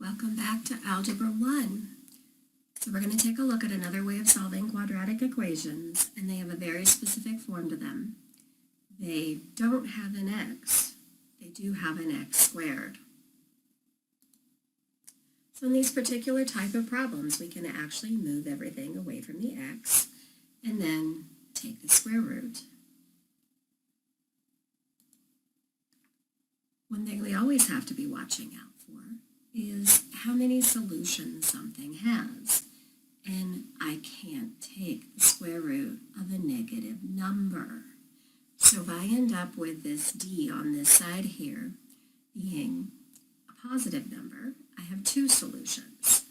Welcome back to Algebra 1. So we're going to take a look at another way of solving quadratic equations, and they have a very specific form to them. They don't have an x, they do have an x squared. So in these particular type of problems, we can actually move everything away from the x and then take the square root. One thing we always have to be watching out for is how many solutions something has. And I can't take the square root of a negative number. So if I end up with this d on this side here being a positive number, I have two solutions.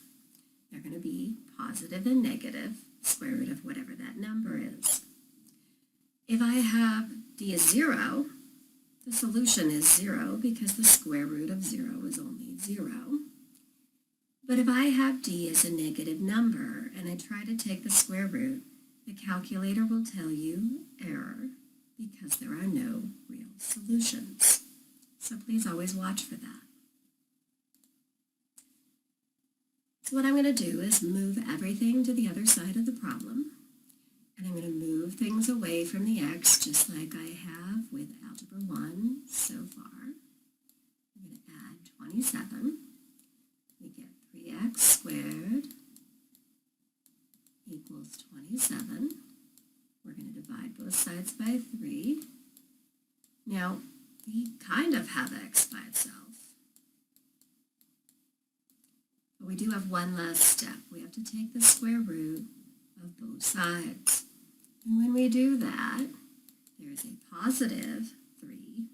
They're going to be positive and negative, square root of whatever that number is. If I have d is 0, the solution is 0 because the square root of 0 is only 0. But if I have d as a negative number and I try to take the square root, the calculator will tell you error because there are no real solutions. So please always watch for that. So what I'm going to do is move everything to the other side of the problem. And I'm going to move things away from the x just like I have with Algebra 1 so far. I'm going to add 27. We get 3x squared equals 27. We're going to divide both sides by 3. Now, we kind of have x by itself. But we do have one last step. We have to take the square root of both sides. And when we do that, there's a positive 3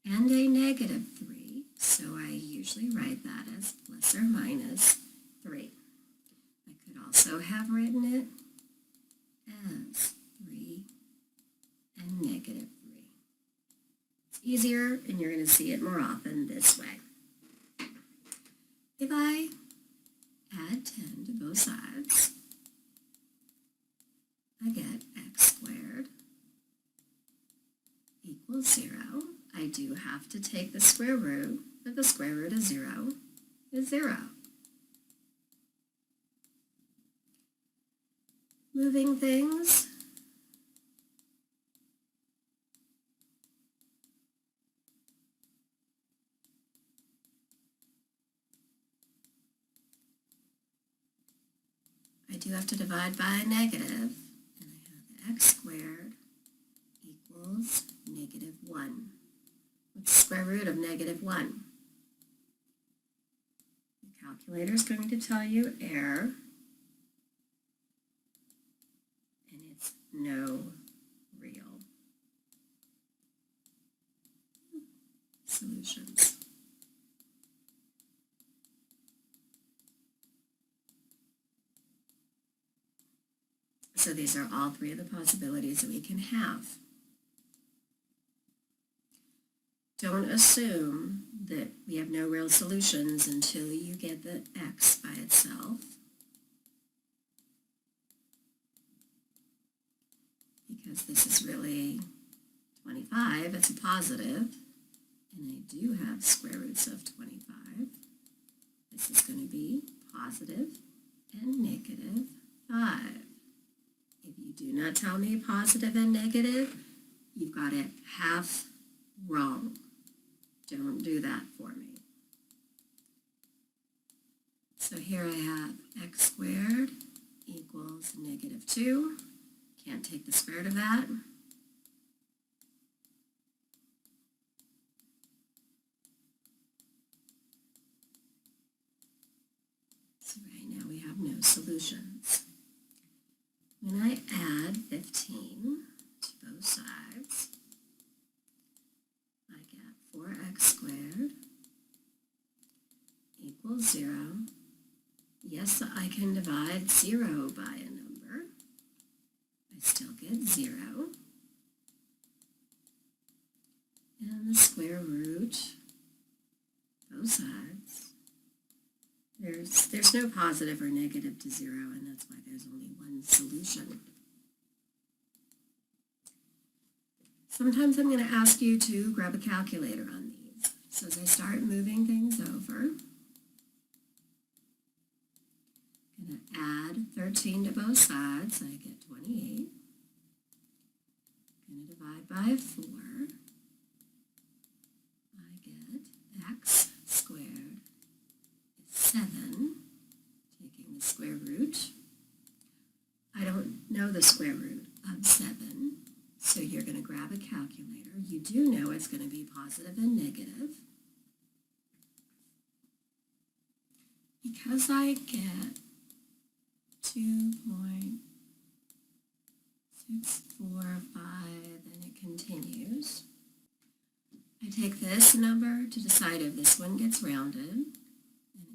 and a negative 3. So I usually write that as plus or minus 3. I could also have written it as 3 and negative 3. It's easier, and you're going to see it more often this way. If I add 10 to both sides, I get x squared equals 0. I do have to take the square root, but the square root of 0 is 0. Moving things. I do have to divide by a negative, and I have x squared equals negative 1. What's the square root of negative 1? The calculator is going to tell you error, and it's no real solutions. So these are all three of the possibilities that we can have. Don't assume that we have no real solutions until you get the x by itself. Because this is really 25, it's a positive, and I do have square roots of 25. This is going to be positive and negative 5. If you do not tell me positive and negative, you've got it half wrong. Don't do that for me. So here I have x squared equals negative 2. Can't take the square root of that. So right now we have no solutions. When I add 15 to both sides, I get 4x squared equals 0. Yes, I can divide 0 by a number. I still get 0. And the square root, both sides. There's no positive or negative to 0, and that's why there's only one solution. Sometimes I'm going to ask you to grab a calculator on these. So as I start moving things over, 14 to both sides, I get 28. I'm going to divide by 4. I get x squared is 7, taking the square root. I don't know the square root of 7, so you're going to grab a calculator. You do know it's going to be positive and negative. Because I get 2.645, and it continues, I take this number to decide if this one gets rounded, and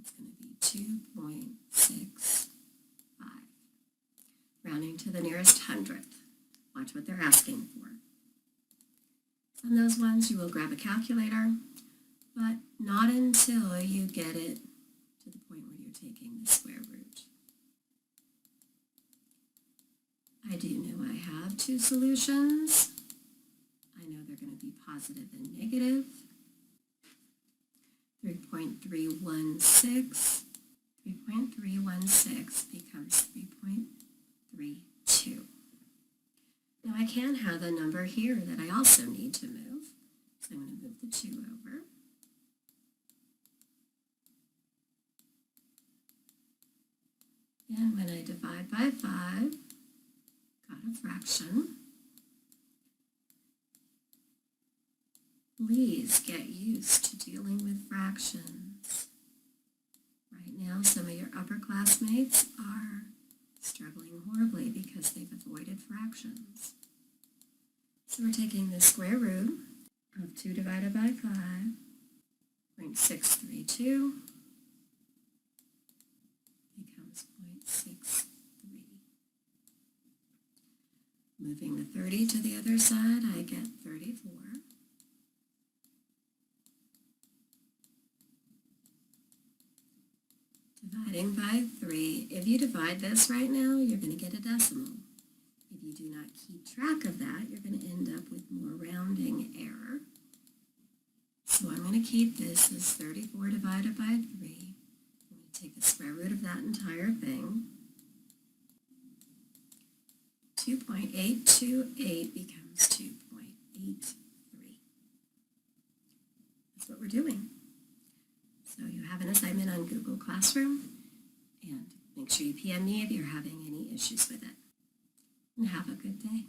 it's going to be 2.65. Rounding to the nearest hundredth. Watch what they're asking for. On those ones, you will grab a calculator, but not until you get it to the point where you're taking the square root. I do know I have two solutions. I know they're going to be positive and negative. 3.316. 3.316 becomes 3.32. Now I can have a number here that I also need to move. So I'm going to move the 2 over. And when I divide by 5, got a fraction. Please get used to dealing with fractions. Right now, some of your upper classmates are struggling horribly because they've avoided fractions. So we're taking the square root of 2 divided by 5, 0.632, becomes 0.63. Moving the 30 to the other side, I get 34. Dividing by 3. If you divide this right now, you're going to get a decimal. If you do not keep track of that, you're going to end up with more rounding error. So I'm going to keep this as 34 divided by 3. I'm going to take the square root of that entire thing. 2.828 becomes 2.83. That's what we're doing. So you have an assignment on Google Classroom, and make sure you PM me if you're having any issues with it. And have a good day.